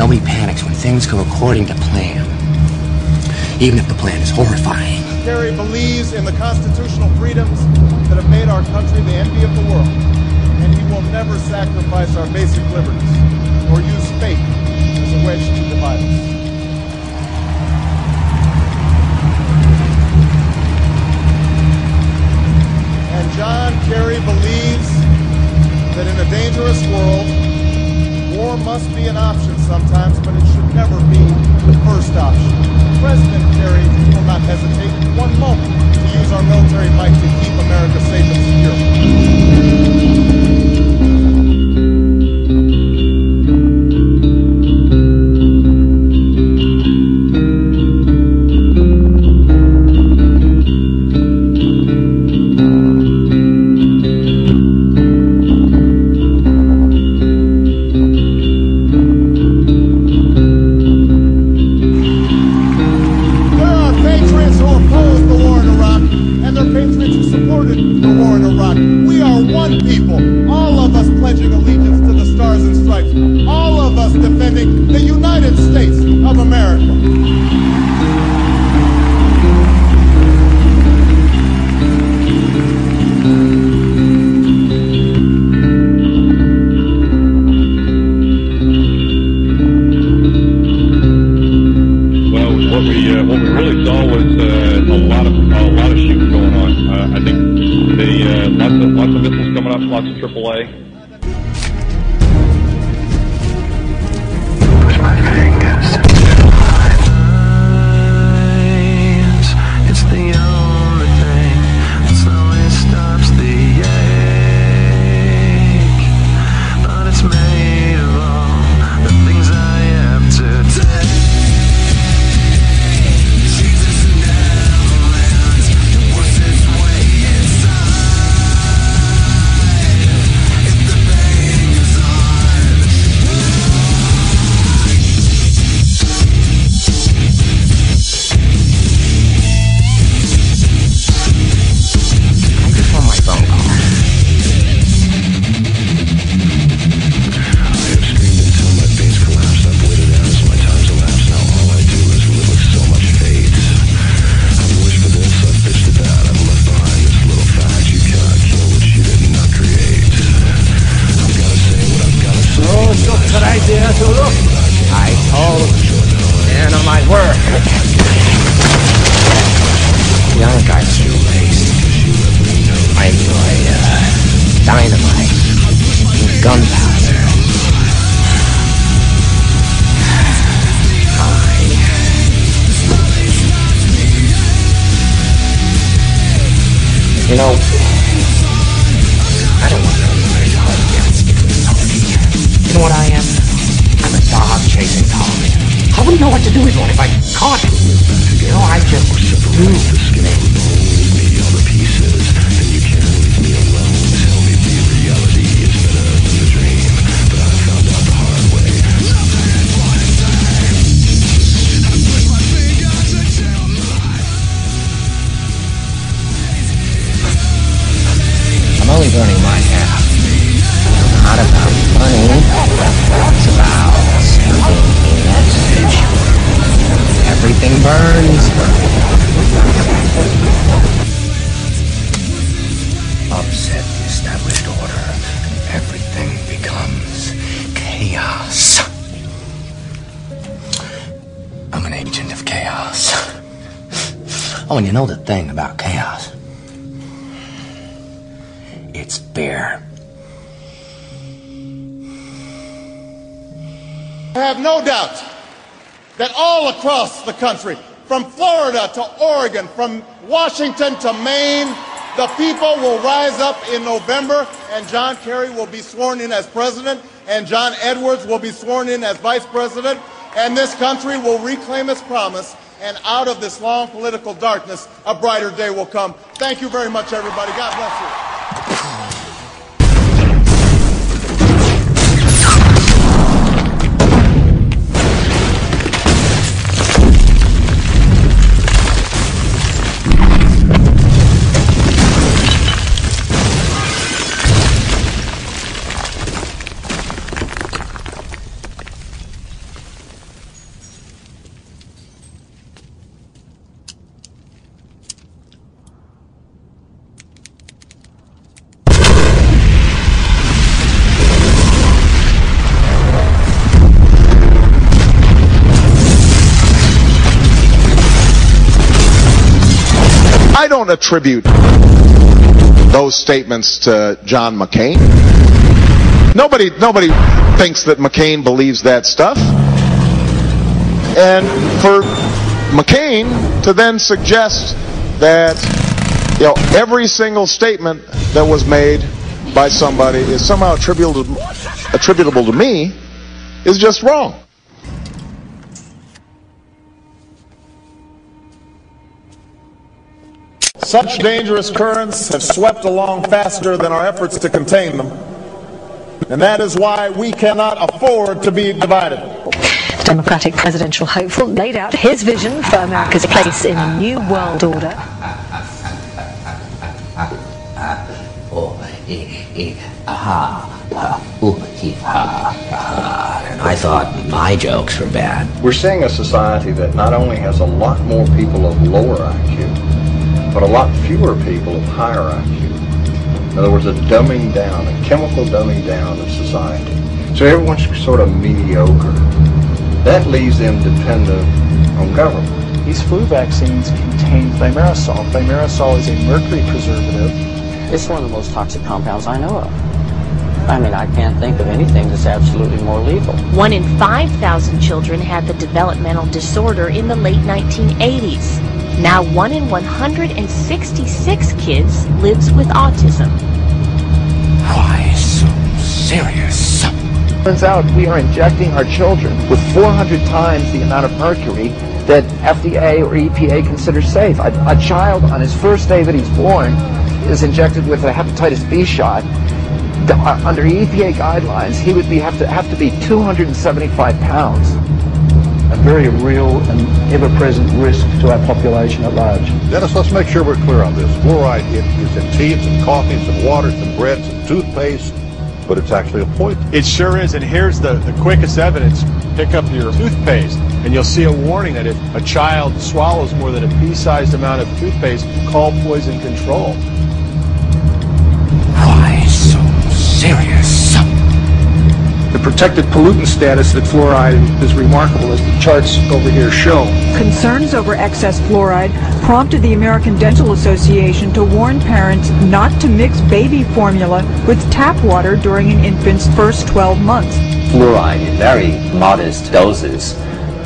Nobody panics when things go according to plan, even if the plan is horrifying. Kerry believes in the constitutional freedoms that have made our country the envy of the world, and he will never sacrifice our basic liberties or use faith as a wedge to divide us. And John Kerry believes that in a dangerous world, war must be an option sometimes, but it should never be the first option. President Kerry will not hesitate one moment to use our military might to keep America safe and secure. You know, I don't want to very hard against Tommy. You know what I am? I'm a dog chasing Tommy. I wouldn't know what to do with one if I caught him. You know, I just do things. I'm only burning my half. It's not about money. It's about something in message. Everything burns. Upset the established order, and everything becomes chaos. I'm an agent of chaos. Oh, and you know the thing about chaos? It's beer. I have no doubt that all across the country, from Florida to Oregon, from Washington to Maine, the people will rise up in November, and John Kerry will be sworn in as president, and John Edwards will be sworn in as vice president, and this country will reclaim its promise, and out of this long political darkness, a brighter day will come. Thank you very much, everybody. God bless you. I don't attribute those statements to John McCain. Nobody thinks that McCain believes that stuff. And for McCain to then suggest that, you know, every single statement that was made by somebody is somehow attributable to me is just wrong. Such dangerous currents have swept along faster than our efforts to contain them, and that is why we cannot afford to be divided. Democratic presidential hopeful laid out his vision for America's place in a new world order. And I thought my jokes were bad. We're seeing a society that not only has a lot more people of lower IQ, but a lot fewer people of higher IQ. In other words, a dumbing down, a chemical dumbing down of society. So everyone's sort of mediocre. That leaves them dependent on government. These flu vaccines contain thimerosal. Thimerosal is a mercury preservative. It's one of the most toxic compounds I know of. I mean, I can't think of anything that's absolutely more lethal. 1 in 5,000 children had the developmental disorder in the late 1980s. Now 1 in 166 kids lives with autism. Why so serious? Turns out we are injecting our children with 400 times the amount of mercury that FDA or EPA considers safe. A child on his first day that he's born is injected with a hepatitis B shot. Under EPA guidelines, he would have to be 275 pounds. A very real and ever-present risk to our population at large. Dennis, let's make sure we're clear on this. Fluoride is in tea, it's in coffee, it's in water, it's in bread, it's in toothpaste, but it's actually a poison. It sure is, and here's the quickest evidence. Pick up your toothpaste, and you'll see a warning that if a child swallows more than a pea-sized amount of toothpaste, call poison control. Why so serious? The protected pollutant status that fluoride is remarkable, as the charts over here show. Concerns over excess fluoride prompted the American Dental Association to warn parents not to mix baby formula with tap water during an infant's first 12 months. Fluoride, in very modest doses,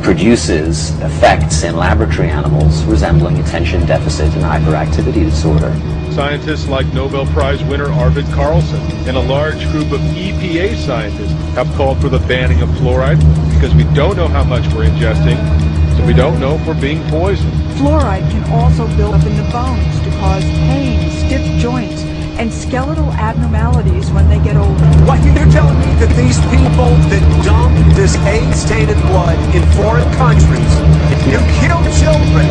produces effects in laboratory animals resembling attention deficit and hyperactivity disorder. Scientists like Nobel Prize winner Arvid Carlson and a large group of EPA scientists have called for the banning of fluoride because we don't know how much we're ingesting, so we don't know if we're being poisoned. Fluoride can also build up in the bones to cause pain, stiff joints, and skeletal abnormalities when they get older. What, you're telling me that these people that dump this AIDS-tainted blood in foreign countries, you kill children,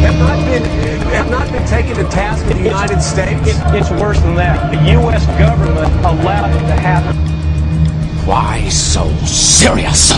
have not been taken to task in the United States? It's worse than that. The U.S. government allowed it to happen. Why so serious?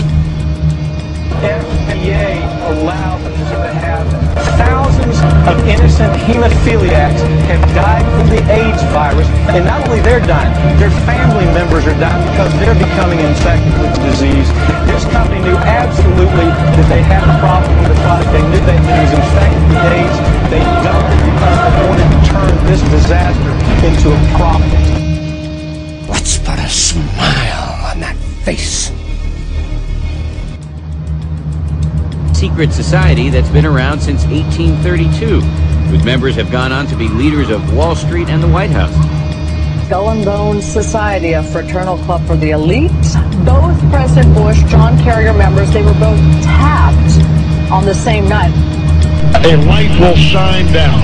FDA allowed it to happen. Thousands of innocent hemophiliacs have died from the AIDS virus, and not only they're dying, their family members are dying because they're becoming infected with the disease. This company knew absolutely that they had a problem with the product. They knew that it was infected with AIDS. They dumped it because they wanted to turn this disaster into a profit. Let's put a smile on that face. Secret society that's been around since 1832, whose members have gone on to be leaders of Wall Street and the White House. Skull and Bones Society, a fraternal club for the elite. Both President Bush, John Kerry members, they were both tapped on the same night. A light will shine down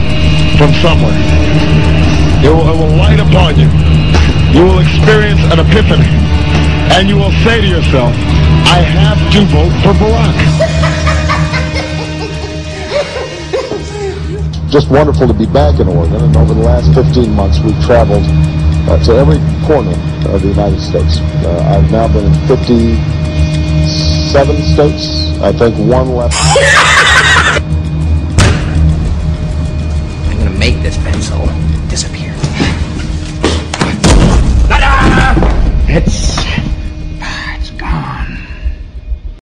from somewhere. It will light upon you. You will experience an epiphany. And you will say to yourself, I have to vote for Barack. Just wonderful to be back in Oregon, and over the last 15 months we've traveled to every corner of the United States. I've now been in 57 states, I think one left.